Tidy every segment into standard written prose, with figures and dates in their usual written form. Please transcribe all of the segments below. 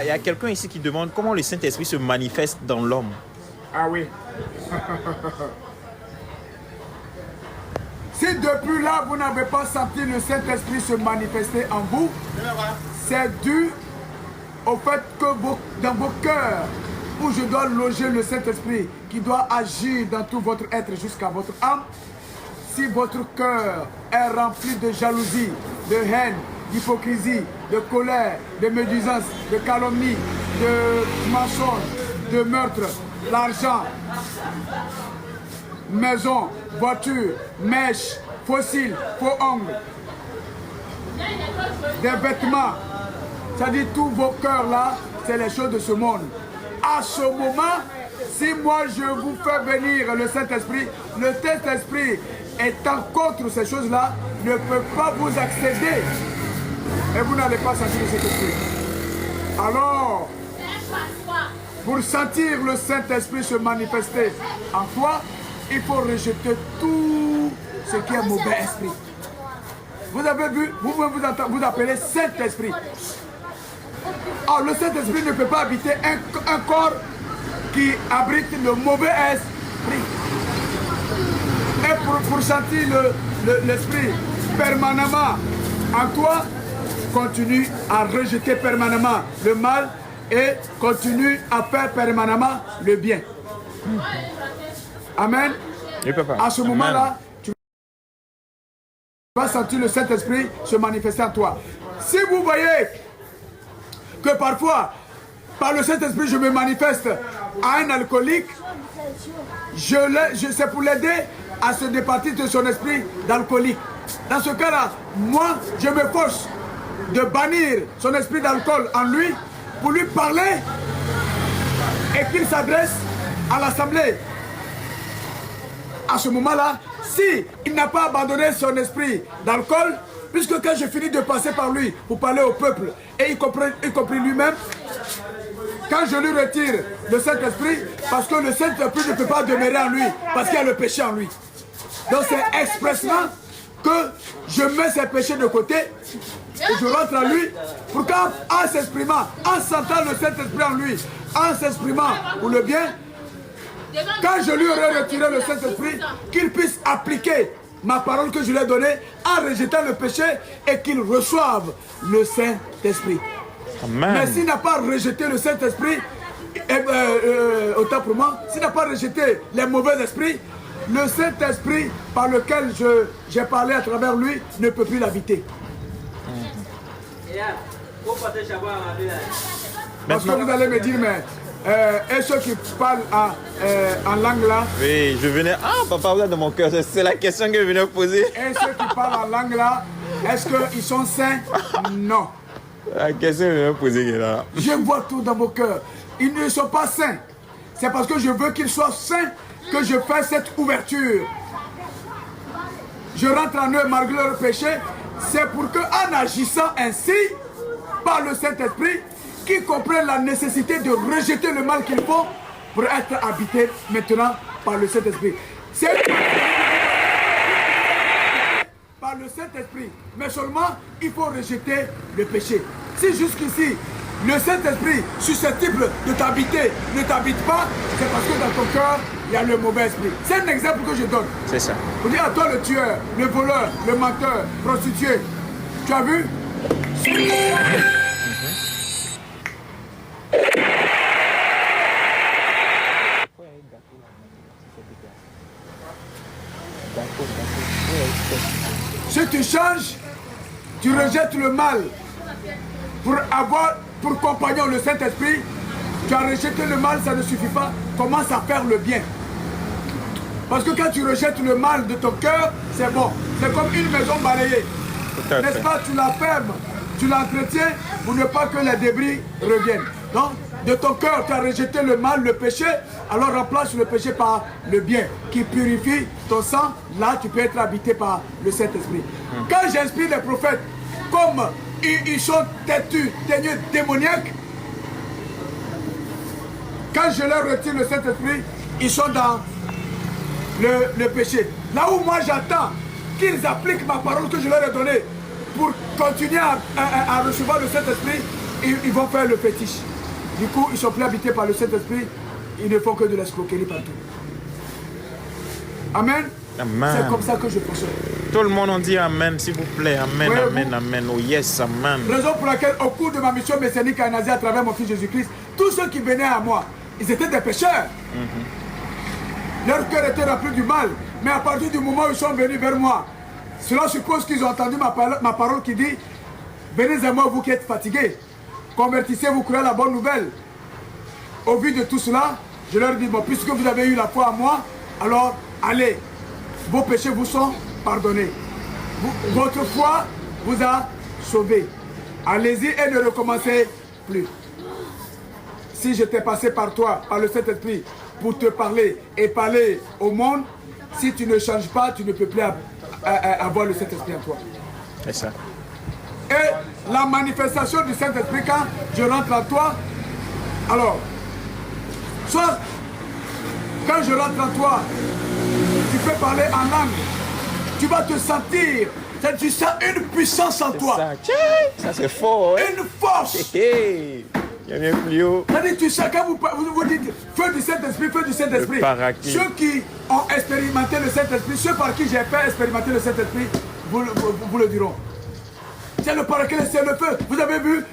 Il y a quelqu'un ici qui demande comment le Saint-Esprit se manifeste dans l'homme. Ah oui. Si depuis là, vous n'avez pas senti le Saint-Esprit se manifester en vous, c'est dû au fait que dans vos cœurs, où je dois loger le Saint-Esprit, qui doit agir dans tout votre être jusqu'à votre âme, si votre cœur est rempli de jalousie, de haine, d'hypocrisie, de colère, de médisance, de calomnie, de mensonge, de meurtre, l'argent, maison, voiture, mèche, fossiles, faux ongles, des vêtements, c'est-à-dire tous vos cœurs là, c'est les choses de ce monde. À ce moment, si moi je vous fais venir le Saint-Esprit, le Saint-Esprit étant contre ces choses-là, ne peut pas vous accéder. Et vous n'allez pas sentir le Saint-Esprit. Alors, pour sentir le Saint-Esprit se manifester en toi, il faut rejeter tout ce qui est mauvais esprit. Vous avez vu, vous appelez Saint-Esprit. Alors le Saint-Esprit ne peut pas habiter un corps qui abrite le mauvais esprit. Et pour sentir l'esprit permanemment en toi, continue à rejeter permanemment le mal et continue à faire permanemment le bien. Amen. À ce moment-là, tu vas sentir le Saint-Esprit se manifester en toi. Si vous voyez que parfois, par le Saint-Esprit, je me manifeste à un alcoolique, c'est pour l'aider à se départir de son esprit d'alcoolique. Dans ce cas-là, moi, je me force de bannir son esprit d'alcool en lui pour lui parler et qu'il s'adresse à l'assemblée. À ce moment-là, si il n'a pas abandonné son esprit d'alcool, puisque quand je finis de passer par lui pour parler au peuple, et y compris lui-même, quand je lui retire le Saint-Esprit, parce que le Saint-Esprit ne peut pas demeurer en lui, parce qu'il y a le péché en lui. Donc c'est expressement que je mets ses péchés de côté, et je rentre en lui, pour qu'en s'exprimant, en sentant le Saint-Esprit en lui, en s'exprimant pour le bien, quand je lui aurai retiré le Saint-Esprit, qu'il puisse appliquer ma parole que je lui ai donnée en rejetant le péché et qu'il reçoive le Saint-Esprit. Mais s'il n'a pas rejeté le Saint-Esprit, autant pour moi, s'il n'a pas rejeté les mauvais esprits, le Saint-Esprit par lequel j'ai parlé à travers lui ne peut plus l'habiter. Parce que vous allez me dire, mais et ceux qui parlent en langue là. Oui, je venais. Ah, papa, vous êtes dans mon cœur. C'est la question que je venais poser. Et ceux qui parlent en langue là, est-ce qu'ils sont saints? Non. La question que je venais poser là. Je vois tout dans vos cœurs. Ils ne sont pas saints. C'est parce que je veux qu'ils soient saints que je fais cette ouverture. Je rentre en eux malgré leur péché. C'est pour qu'en agissant ainsi, par le Saint-Esprit, qu'ils comprennent la nécessité de rejeter le mal qu'ils font pour être habités maintenant par le Saint-Esprit. C'est par le Saint-Esprit. Mais seulement, il faut rejeter le péché. Si jusqu'ici, le Saint-Esprit susceptible de t'habiter ne t'habite pas, c'est parce que dans ton cœur, il y a le mauvais esprit. C'est un exemple que je donne. C'est ça. Vous dites à toi le tueur, le voleur, le menteur, prostitué. Tu as vu? Si tu changes, tu rejettes le mal pour avoir pour compagnon le Saint-Esprit, tu as rejeté le mal, ça ne suffit pas, commence à faire le bien. Parce que quand tu rejettes le mal de ton cœur, c'est bon. C'est comme une maison balayée. N'est-ce pas? Tu la fermes, tu l'entretiens pour ne pas que les débris reviennent. Donc, de ton cœur, tu as rejeté le mal, le péché, alors remplace le péché par le bien qui purifie ton sang. Là, tu peux être habité par le Saint-Esprit. Quand j'inspire les prophètes, comme ils sont têtus, teigneux, démoniaques, quand je leur retire le Saint-Esprit, ils sont dans le péché. Là où moi j'attends qu'ils appliquent ma parole que je leur ai donnée pour continuer à recevoir le Saint-Esprit, ils vont faire le fétiche. Du coup, ils ne sont plus habités par le Saint-Esprit. Ils ne font que de l'escroquerie partout. Amen. Amen. C'est comme ça que je fonctionne. Tout le monde on dit Amen, s'il vous plaît. Amen, Oui, Amen, Amen. Oh yes, Amen. Raison pour laquelle, au cours de ma mission messianique en Asie, à travers mon fils Jésus-Christ, tous ceux qui venaient à moi, ils étaient des pécheurs. Leur cœur était rempli du mal. Mais à partir du moment où ils sont venus vers moi, cela suppose qu'ils ont entendu ma parole qui dit: venez à moi, vous qui êtes fatigués. Convertissez-vous, croyez la bonne nouvelle. Au vu de tout cela, je leur dis: bon, puisque vous avez eu la foi en moi, alors allez, vos péchés vous sont pardonnés. Votre foi vous a sauvés. Allez-y et ne recommencez plus. Si j'étais passé par toi, par le Saint-Esprit, pour te parler et parler au monde, si tu ne changes pas, tu ne peux plus avoir le Saint-Esprit en toi. C'est ça. Et la manifestation du Saint-Esprit, quand je rentre en toi, alors, soit quand je rentre en toi, tu peux parler en langue, tu vas te sentir, tu sens une puissance en toi. Ça c'est fort. Hein? Une force. Hey, il y a bien plus haut. C'est-à-dire, tu sais, quand vous dites feu du Saint-Esprit, feu du Saint-Esprit, ceux qui ont expérimenté le Saint-Esprit, ceux par qui j'ai fait expérimenter le Saint-Esprit, vous le diront. C'est le paraclet, c'est le feu. Vous avez vu,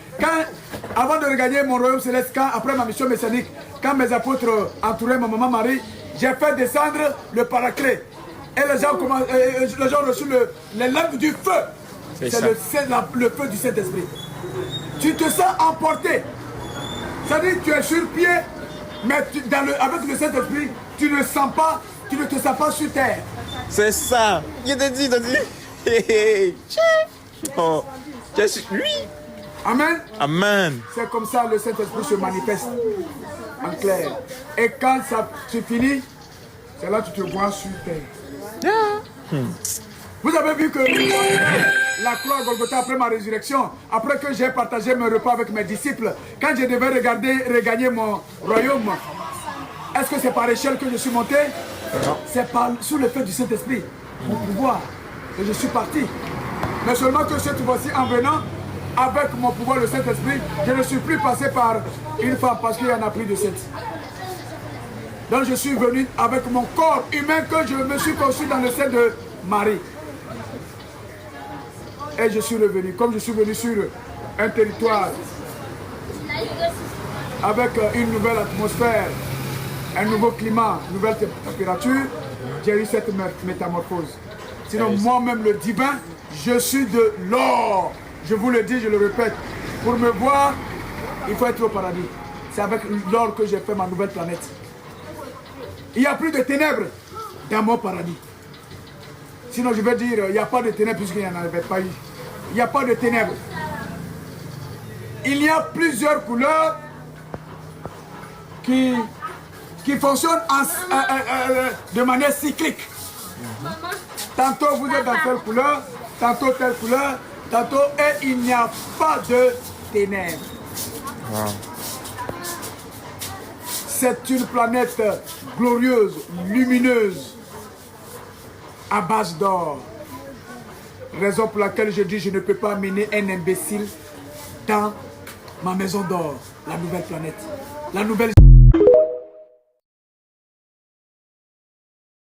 avant de regagner mon royaume céleste, après ma mission messianique, quand mes apôtres entouraient ma maman Marie, j'ai fait descendre le paraclet. Et les gens ont reçu les lampes du feu. C'est le feu du Saint-Esprit. Tu te sens emporté. C'est-à-dire que tu es sur pied, mais avec le Saint-Esprit, tu ne te sens pas sur terre. C'est ça. Il te dit, Hey. Oh. Lui. Amen. Amen. C'est comme ça le Saint-Esprit se manifeste en clair. Et quand ça se finit, c'est là que tu te vois sur terre. Vous avez vu que la croix à Golgotha après ma résurrection, après que j'ai partagé mes repas avec mes disciples, quand je devais regagner mon royaume, est-ce que c'est par échelle que je suis monté? Non. C'est sous le feu du Saint-Esprit, mon pouvoir, que je suis parti. Mais seulement que cette fois-ci, en venant, avec mon pouvoir, le Saint-Esprit, je ne suis plus passé par une femme parce qu'il y en a plus de 7. Donc je suis venu avec mon corps humain que je me suis conçu dans le sein de Marie. Et je suis revenu. Comme je suis venu sur un territoire avec une nouvelle atmosphère, un nouveau climat, une nouvelle température, j'ai eu cette métamorphose. Sinon, moi-même, le divin, je suis de l'or. Je vous le dis, je le répète. Pour me voir, il faut être au paradis. C'est avec l'or que j'ai fait ma nouvelle planète. Il n'y a plus de ténèbres dans mon paradis. Sinon, je vais dire, il n'y a pas de ténèbres puisqu'il n'y en avait pas eu. Il n'y a pas de ténèbres. Il y a plusieurs couleurs qui fonctionnent de manière cyclique. Tantôt vous êtes dans telle couleur, tantôt telle couleur, tantôt, et il n'y a pas de ténèbres. Wow. C'est une planète glorieuse, lumineuse, à base d'or. Raison pour laquelle je dis je ne peux pas amener un imbécile dans ma maison d'or, la nouvelle planète. La nouvelle